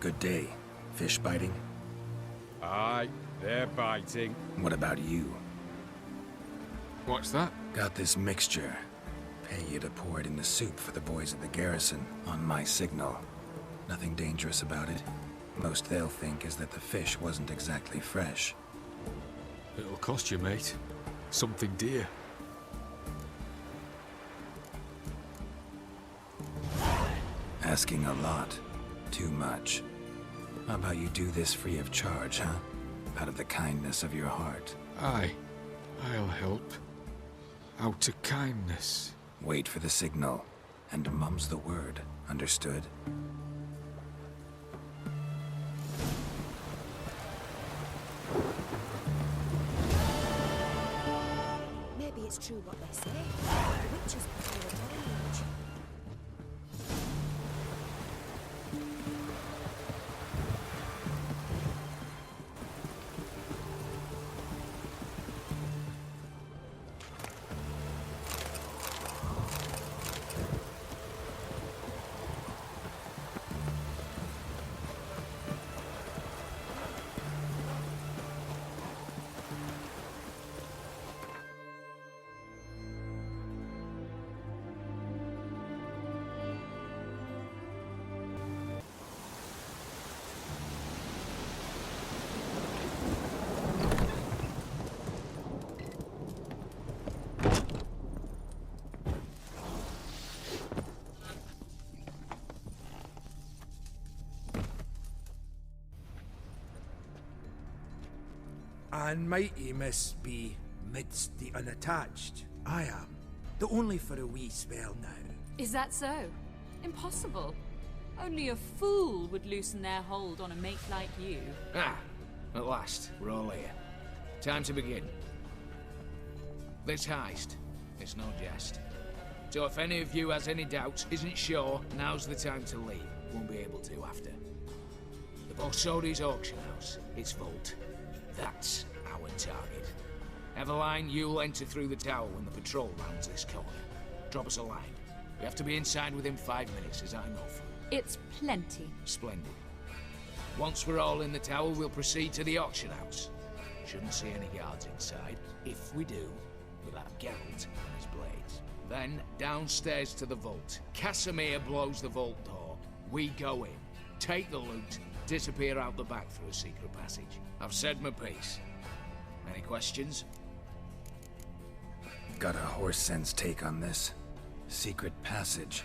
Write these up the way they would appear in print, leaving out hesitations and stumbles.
Good day. Fish biting? Aye, they're biting. What about you? What's that? Got this mixture. Pay you to pour it in the soup for the boys at the garrison, on my signal. Nothing dangerous about it. Most they'll think is that the fish wasn't exactly fresh. It'll cost you, mate. Something dear. Asking a lot. Too much. How about you do this free of charge, huh? Out of the kindness of your heart. Aye, I'll help. Out of kindness. Wait for the signal, and mum's the word. Understood? Maybe it's true what they say. The witches prefer a body age. And mighty must be midst the unattached. I am, though only for a wee spell now. Is that so? Impossible. Only a fool would loosen their hold on a mate like you. Ah, at last, we're all here. Time to begin. This heist, it's no jest. So if any of you has any doubts, isn't sure, now's the time to leave. Won't be able to after. The Borsodi's auction house, its vault. That's our target. Eveline, you'll enter through the tower when the patrol rounds this corner. Drop us a line. We have to be inside within 5 minutes, is that enough? It's plenty. Splendid. Once we're all in the tower, we'll proceed to the auction house. Shouldn't see any guards inside. If we do, we'll have Geralt and his blades. Then, downstairs to the vault. Casimir blows the vault door. We go in, take the loot, disappear out the back through a secret passage. I've said my piece. Any questions? Got a horse sense take on this. Secret passage.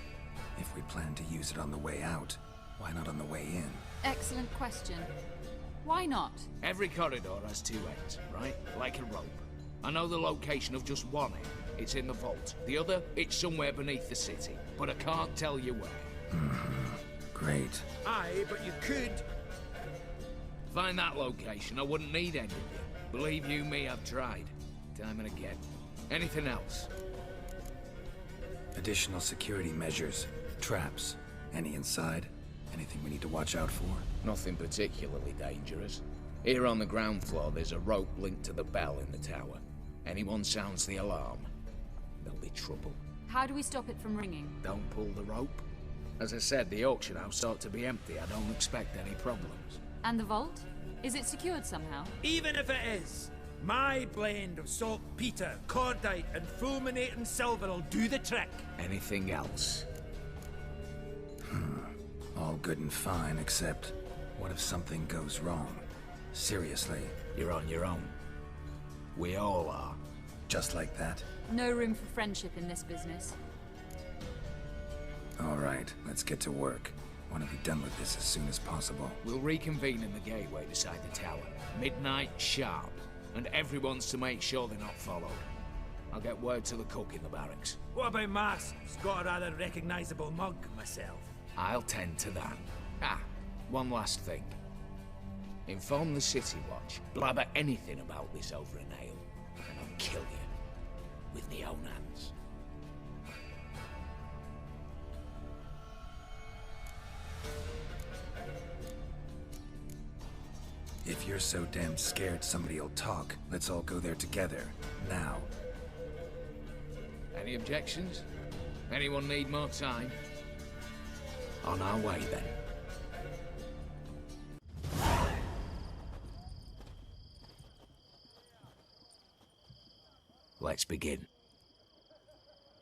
If we plan to use it on the way out, why not on the way in? Excellent question. Why not? Every corridor has two ends, right? Like a rope. I know the location of just one end. It's in the vault. The other, it's somewhere beneath the city. But I can't tell you where. Great. Aye, but you could. Find that location, I wouldn't need any of you. Believe you me, I've tried. Time and again. Anything else? Additional security measures. Traps. Any inside? Anything we need to watch out for? Nothing particularly dangerous. Here on the ground floor, there's a rope linked to the bell in the tower. Anyone sounds the alarm, there'll be trouble. How do we stop it from ringing? Don't pull the rope. As I said, the auction house ought to be empty. I don't expect any problems. And the vault? Is it secured somehow? Even if it is, my blend of saltpeter, cordite, and fulminating silver will do the trick. Anything else? All good and fine, except what if something goes wrong? Seriously. You're on your own. We all are. Just like that? No room for friendship in this business. All right, let's get to work. Want to be done with this as soon as possible. We'll reconvene in the gateway beside the tower. Midnight sharp. And everyone's to make sure they're not followed. I'll get word to the cook in the barracks. What about masks? Got a rather recognizable mug myself. I'll tend to that. Ah, one last thing. Inform the City Watch. Blabber anything about this over an ale, and I'll kill you with my own hands. If you're so damn scared somebody'll talk, let's all go there together. Now. Any objections? Anyone need more time? On our way, then. Let's begin.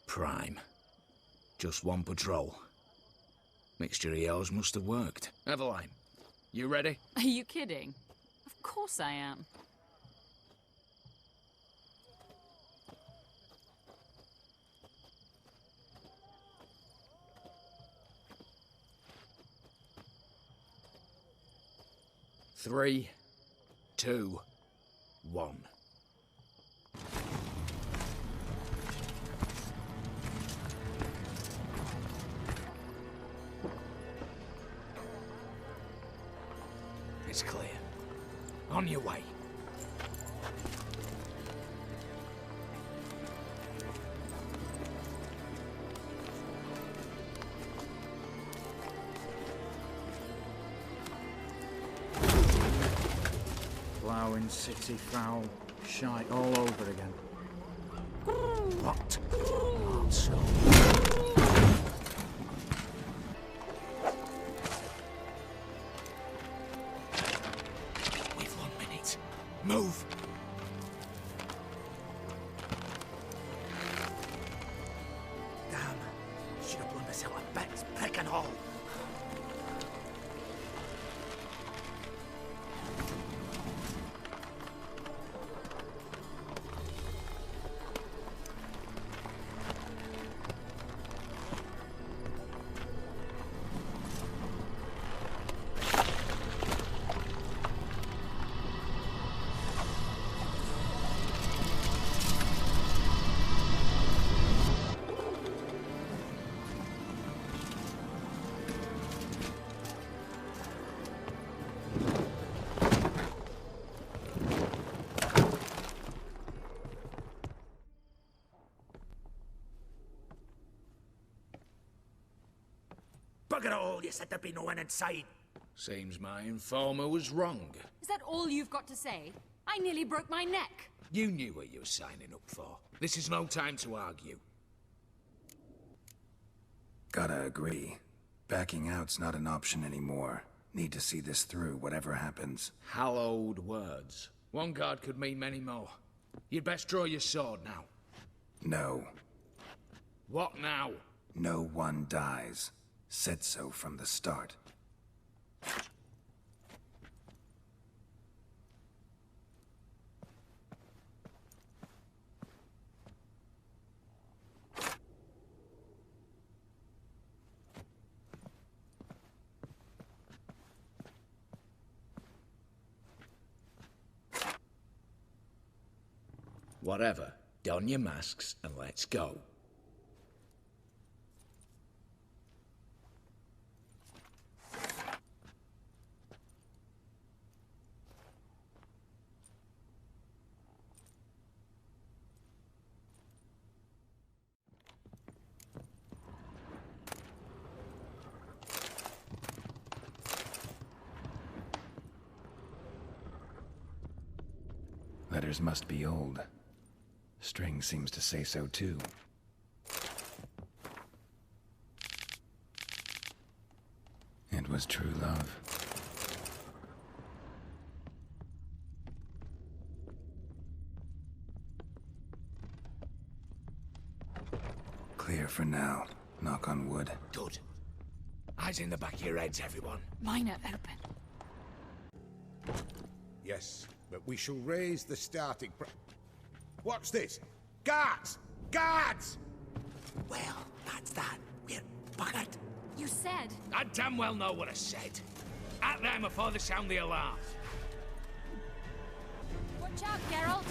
Prime. Just one patrol. Mixture of yours must have worked. Eveline, you ready? Are you kidding? Of course I am. Three, two, one. It's clear. On your way. Ploughing, city foul, shite all over again. What? Not so. We've 1 minute. Move! Damn. Should have blown this out of bits, prick and all. Bugger it all, you said there'd be no one inside. Seems my informer was wrong. Is that all you've got to say? I nearly broke my neck. You knew what you were signing up for. This is no time to argue. Gotta agree. Backing out's not an option anymore. Need to see this through, whatever happens. Hallowed words. One guard could mean many more. You'd best draw your sword now. No. What now? No one dies. Said so from the start. Whatever. Don your masks and let's go. Letters must be old. String seems to say so too. It was true love. Clear for now. Knock on wood. Good. Eyes in the back of your heads, everyone. Mine are open. Yes, but we shall raise the starting What's this? Guards! Guards! Well, that's that. We're buggered. You said... I damn well know what I said. At them before they sound the alarm. Watch out, Geralt!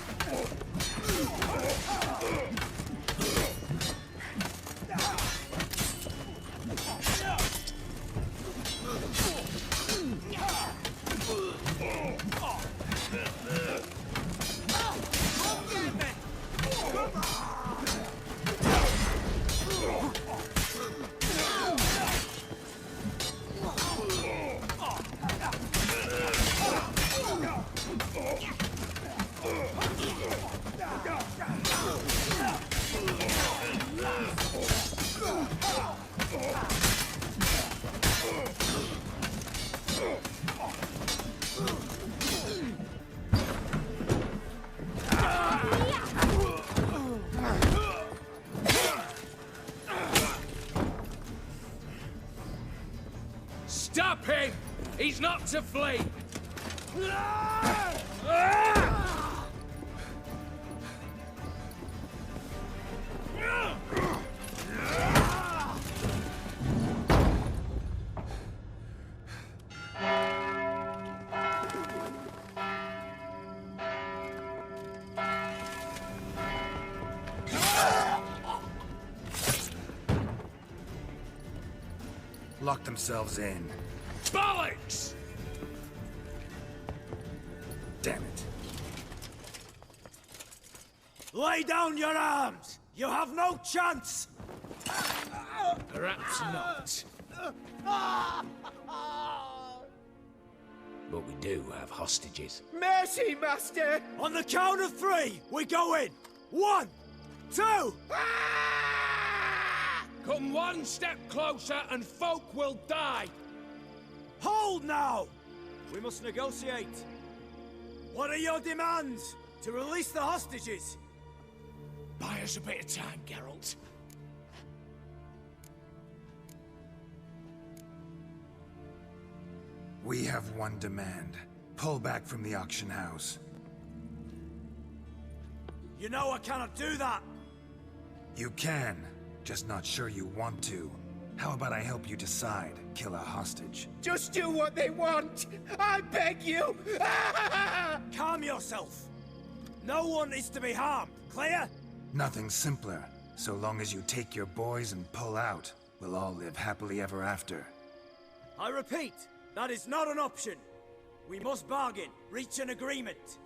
Stop him! He's not to flee! Lock themselves in. Bollocks! Damn it. Lay down your arms! You have no chance! Perhaps not. But we do have hostages. Mercy, Master! On the count of 3, we go in! 1, 2! Come one step closer and folk will die! Hold now! We must negotiate. What are your demands? To release the hostages? Buy us a bit of time, Geralt. We have one demand. Pull back from the auction house. You know I cannot do that! You can, just not sure you want to. How about I help you decide, kill a hostage? Just do what they want! I beg you! Calm yourself! No one is to be harmed, clear? Nothing simpler. So long as you take your boys and pull out, we'll all live happily ever after. I repeat, that is not an option. We must bargain, reach an agreement.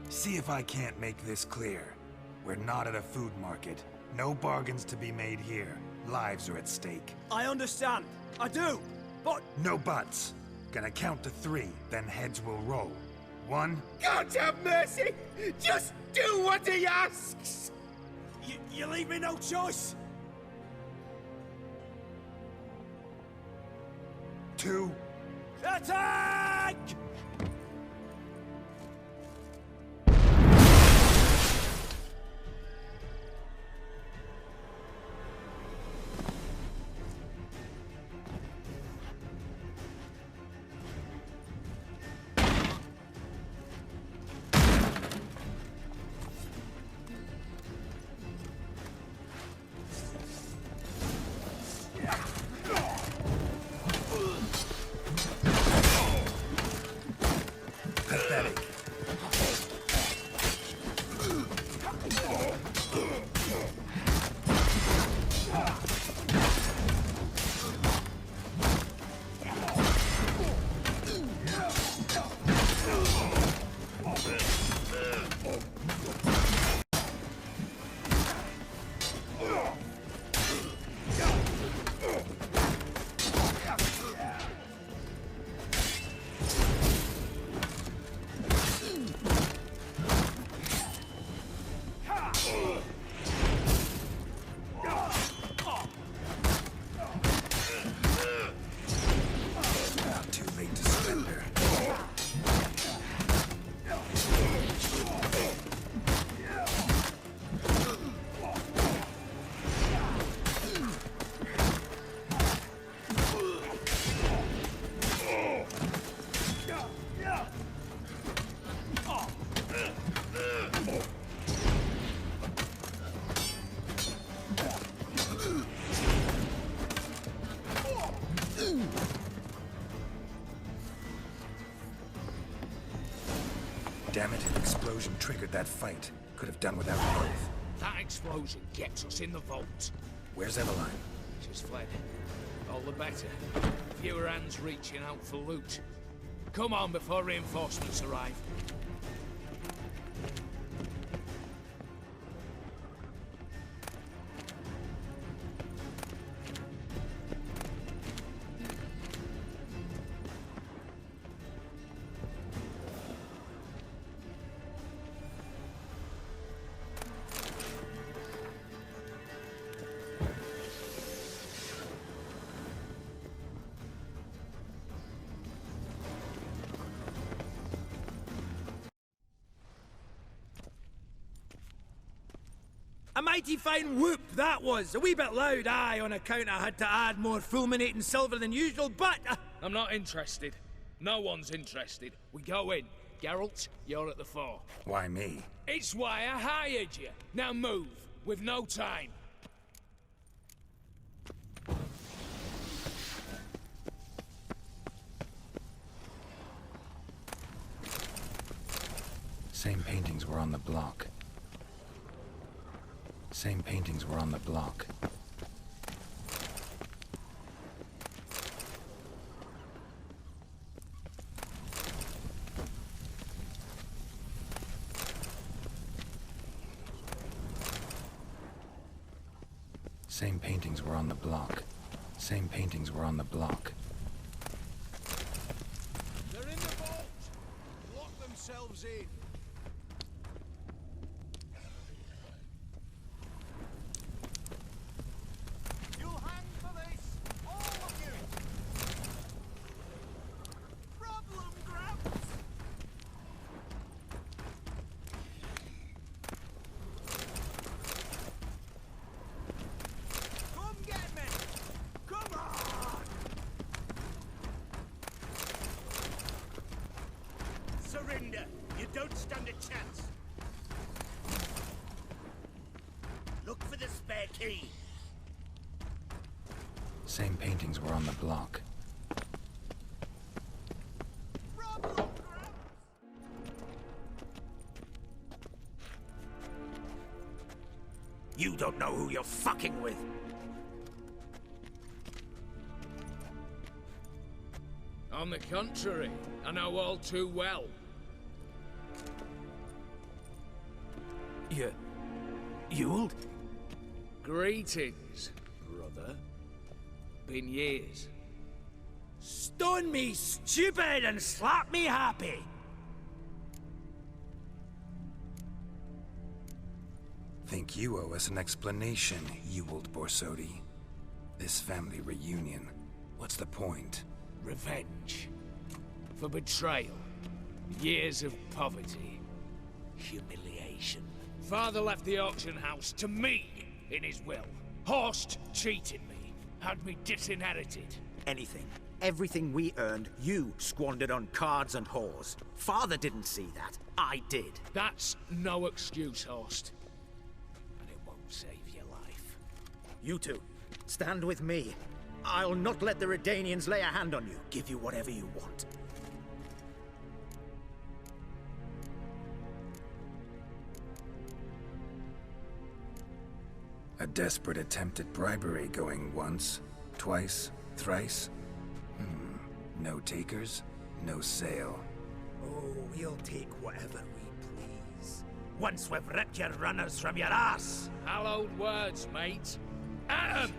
See if I can't make this clear. We're not at a food market. No bargains to be made here. Lives are at stake. I understand. I do. But... No buts. Gonna count to 3, then heads will roll. 1... God have mercy! Just do what he asks! You leave me no choice! 2... Attack! Pathetic. Too late to surrender. Damn it, an explosion triggered that fight. Could have done without both. That explosion gets us in the vault. Where's Eveline? She's fled. All the better. Fewer hands reaching out for loot. Come on before reinforcements arrive. A mighty fine whoop that was. A wee bit loud, aye, on account I had to add more fulminating silver than usual, but... I'm not interested. No one's interested. We go in. Geralt, you're at the fore. Why me? It's why I hired you. Now move. We've no time. Same paintings were on the block. Same paintings were on the block. Same paintings were on the block. Same paintings were on the block. They're in the vault! Lock themselves in! You'll hang for this! All of you! Problem grabs! Come get me! Come on! Surrender! You don't stand a chance! Look for the spare key! Same paintings were on the block. Problem grabs! You don't know who you're fucking with. On the contrary, I know all too well. You'll? Greetings, brother. Been years. Stone me stupid and slap me happy! Think you owe us an explanation, you old Borsodi. This family reunion. What's the point? Revenge. For betrayal. Years of poverty. Humiliation. Father left the auction house to me in his will. Horst cheated me. Had me disinherited. Anything. Everything we earned, you squandered on cards and whores. Father didn't see that. I did. That's no excuse, Horst. And it won't save your life. You two, stand with me. I'll not let the Redanians lay a hand on you. Give you whatever you want. A desperate attempt at bribery going once, twice, thrice. No takers, no sale. Oh, we'll take whatever we please. Once we've ripped your runners from your ass! Hallowed words, mate. At 'em!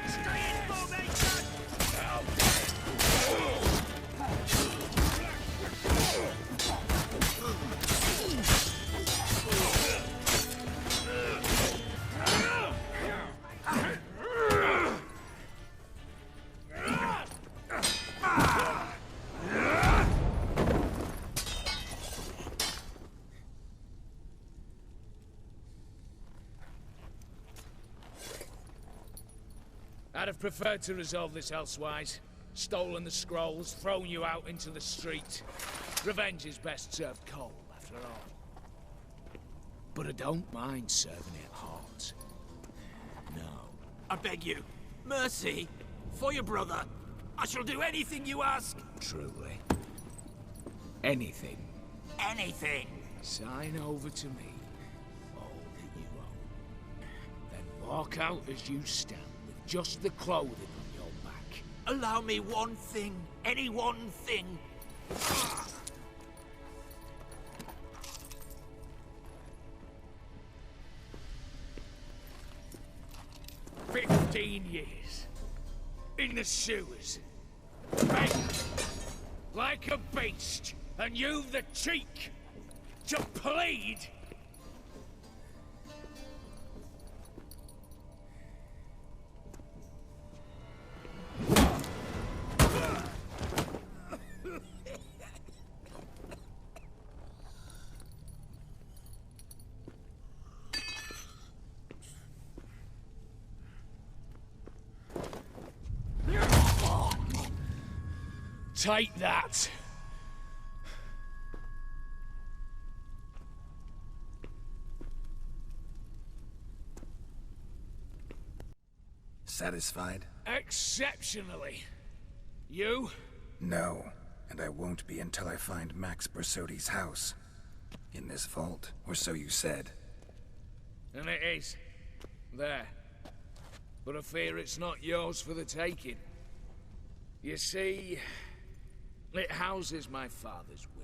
Stay in formation! I'd have preferred to resolve this elsewise. Stolen the scrolls, thrown you out into the street. Revenge is best served cold, after all. But I don't mind serving it hot. No. I beg you, mercy, for your brother. I shall do anything you ask. Truly. Anything. Anything. Sign over to me all that you own. Then walk out as you stand with just the clothing on your back. Allow me one thing, any one thing. 15 years. In the sewers. Begging. Like a beast. And you've the cheek to plead. Take that. Satisfied? Exceptionally. You? No, and I won't be until I find Max Bersodi's house. In this vault, or so you said. And it is. There. But I fear it's not yours for the taking. You see, it houses my father's will.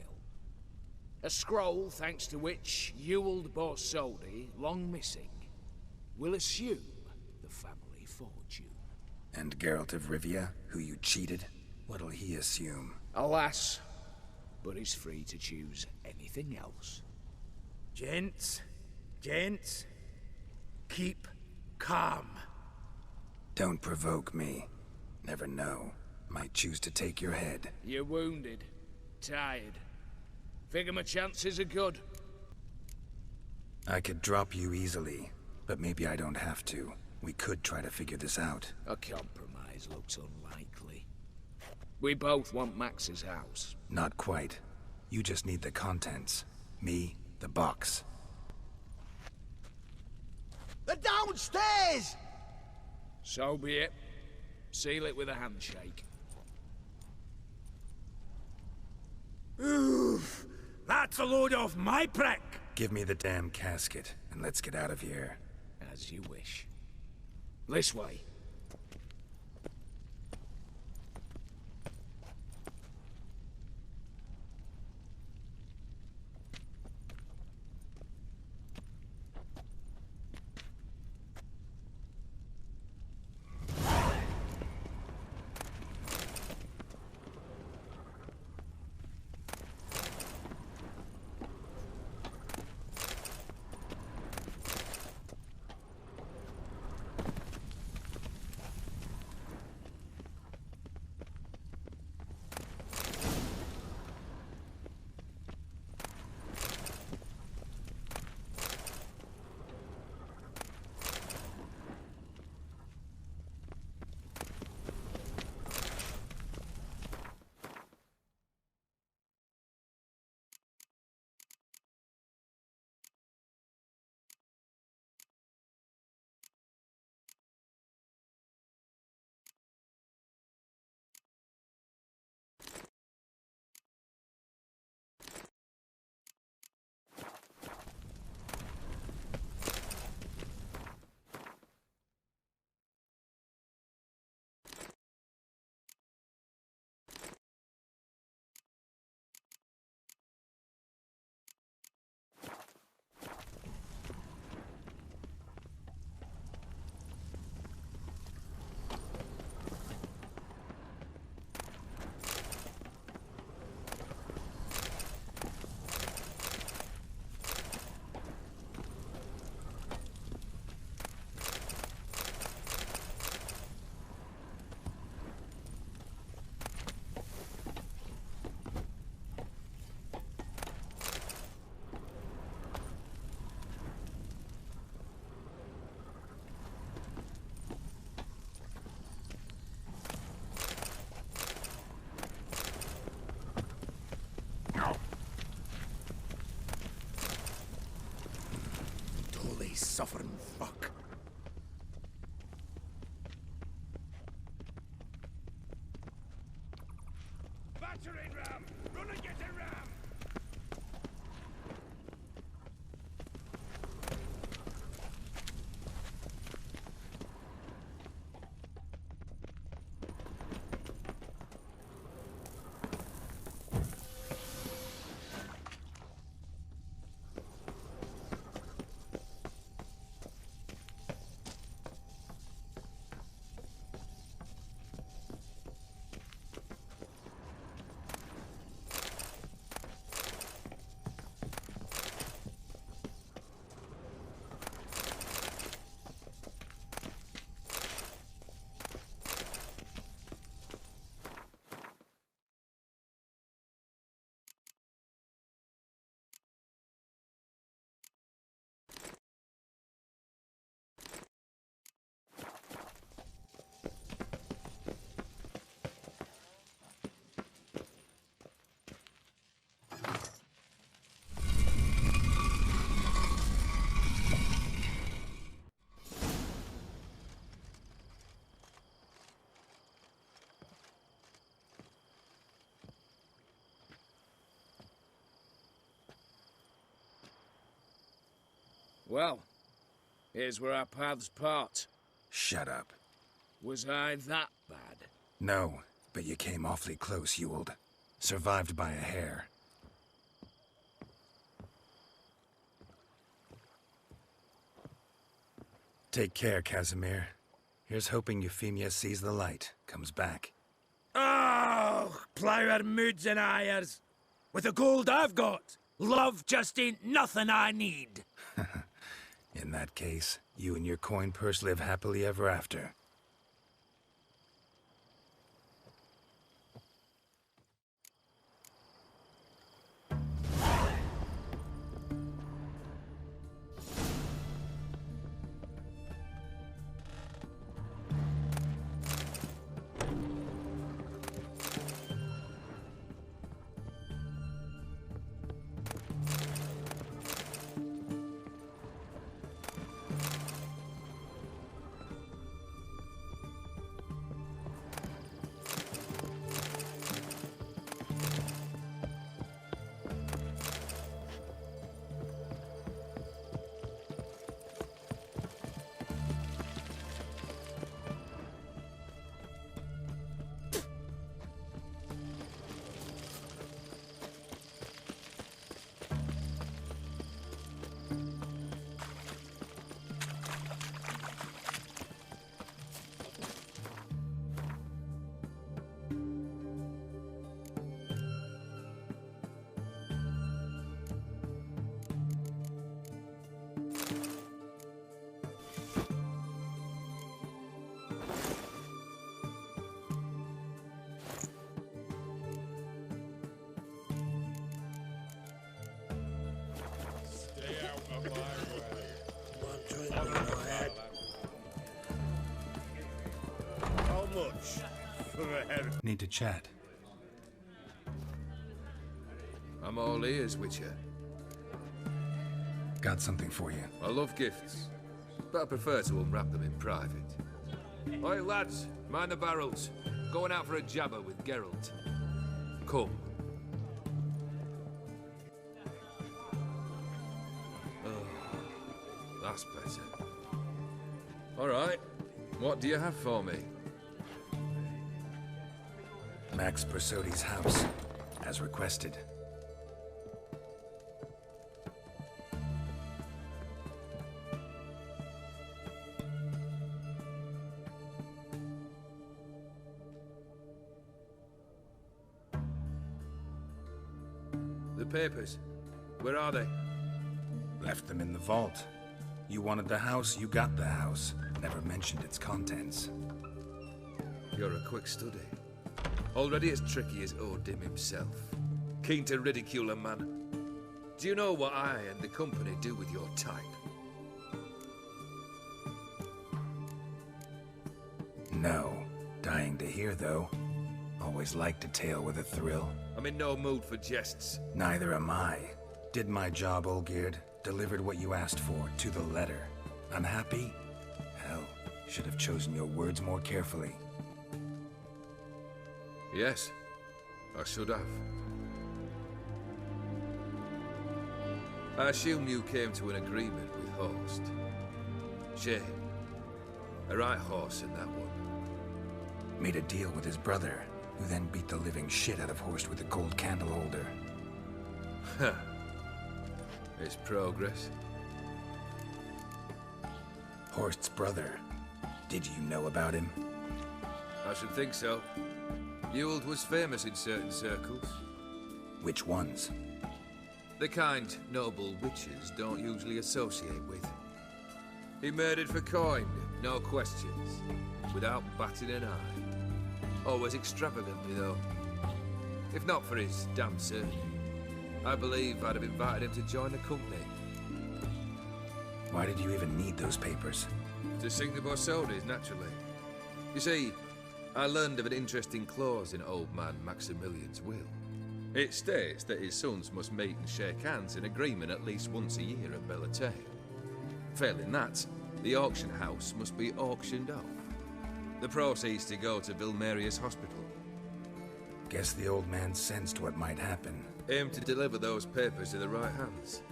A scroll thanks to which Ewald Bersodi, long missing, will assume the family fortune. And Geralt of Rivia, who you cheated? What'll he assume? Alas, but he's free to choose anything else. Gents, keep calm. Don't provoke me. Never know. Might choose to take your head. You're wounded, tired. Figure my chances are good. I could drop you easily, but maybe I don't have to. We could try to figure this out. A compromise looks unlikely. We both want Max's house. Not quite. You just need the contents. Me, the box. They're downstairs! So be it. Seal it with a handshake. Oof! That's a load off my prick! Give me the damn casket, and let's get out of here. As you wish. This way. Suffering fuck. Battering ram! Run and get a ram! Well, here's where our paths part. Shut up. Was I that bad? No, but you came awfully close, Ewald. Survived by a hair. Take care, Casimir. Here's hoping Euphemia sees the light, comes back. Oh, plough our moods and ires. With the gold I've got, love just ain't nothing I need. In that case, you and your coin purse live happily ever after. How much for a head? Need to chat. I'm all ears, Witcher. Got something for you. I love gifts, but I prefer to unwrap them in private. Oi, lads, mind the barrels. Going out for a jabber with Geralt. Come. Oh, that's better. All right, what do you have for me? Max Bersodi's house, as requested. The papers, where are they? Left them in the vault. You wanted the house, you got the house. Never mentioned its contents. You're a quick study. Already as tricky as Odin himself. Keen to ridicule a man. Do you know what I and the company do with your type? No. Dying to hear, though. Always liked a tale with a thrill. I'm in no mood for jests. Neither am I. Did my job, Olgierd. Delivered what you asked for, to the letter. Unhappy? Hell, should have chosen your words more carefully. Yes, I should have. I assume you came to an agreement with Horst. Shame. A right horse in that one. Made a deal with his brother, who then beat the living shit out of Horst with a gold candle holder. Huh. It's progress. Horst's brother. Did you know about him? I should think so. Ewald was famous in certain circles. Which ones? The kind noble witches don't usually associate with. He murdered for coin, no questions, without batting an eye. Always extravagantly, though. If not for his damn surname, I believe I'd have invited him to join the company. Why did you even need those papers? To sink the Borsodis, naturally. You see, I learned of an interesting clause in old man Maximilian's will. It states that his sons must meet and shake hands in agreement at least once a year at Bellatane. Failing that, the auction house must be auctioned off. The proceeds to go to Vilmeria's hospital. Guess the old man sensed what might happen. Aim to deliver those papers to the right hands.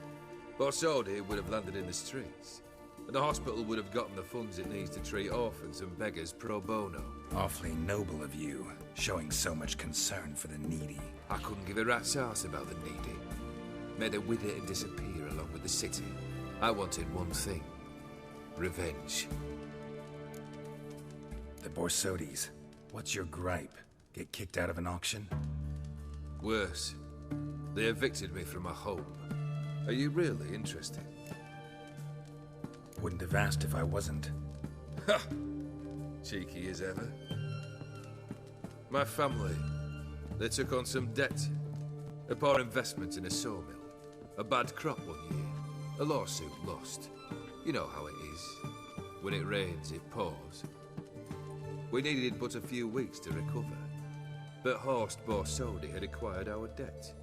Borsodi would have landed in the streets, and the hospital would have gotten the funds it needs to treat orphans and beggars pro bono. Awfully noble of you, showing so much concern for the needy. I couldn't give a rat's ass about the needy. Made her wither and disappear along with the city. I wanted one thing. Revenge. The Borsodis. What's your gripe? Get kicked out of an auction? Worse. They evicted me from my home. Are you really interested? Wouldn't have asked if I wasn't. Ha! Cheeky as ever. My family, they took on some debt. A poor investment in a sawmill. A bad crop one year. A lawsuit lost. You know how it is. When it rains, it pours. We needed but a few weeks to recover. But Horst Borsodi had acquired our debt.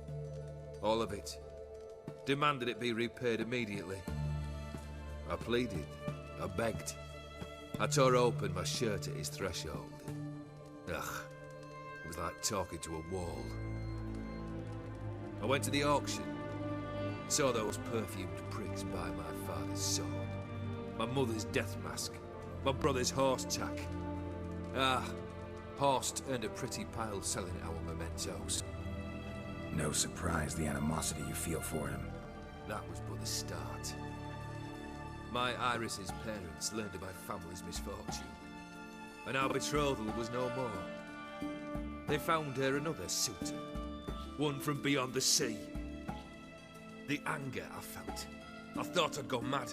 All of it. Demanded it be repaid immediately. I pleaded. I begged. I tore open my shirt at his threshold. Ugh. It was like talking to a wall. I went to the auction. Saw those perfumed pricks buy my father's sword. My mother's death mask. My brother's horse tack. Ah, Horst earned a pretty pile selling our mementos. No surprise the animosity you feel for him. That was but the start. My Iris's parents learned of my family's misfortune, and our betrothal was no more. They found her another suitor, one from beyond the sea. The anger I felt, I thought I'd gone mad.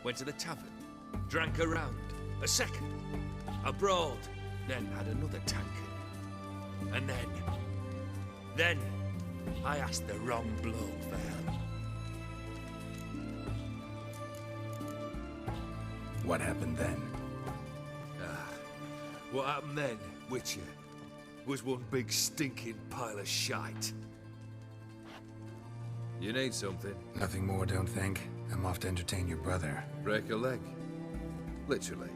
Went to the tavern, drank a round, a second, a broad, then had another tankard. And then, I asked the wrong bloke for help. What happened then? What happened then, Witcher, was one big stinking pile of shite. You need something? Nothing more, don't think. I'm off to entertain your brother. Break a leg? Literally.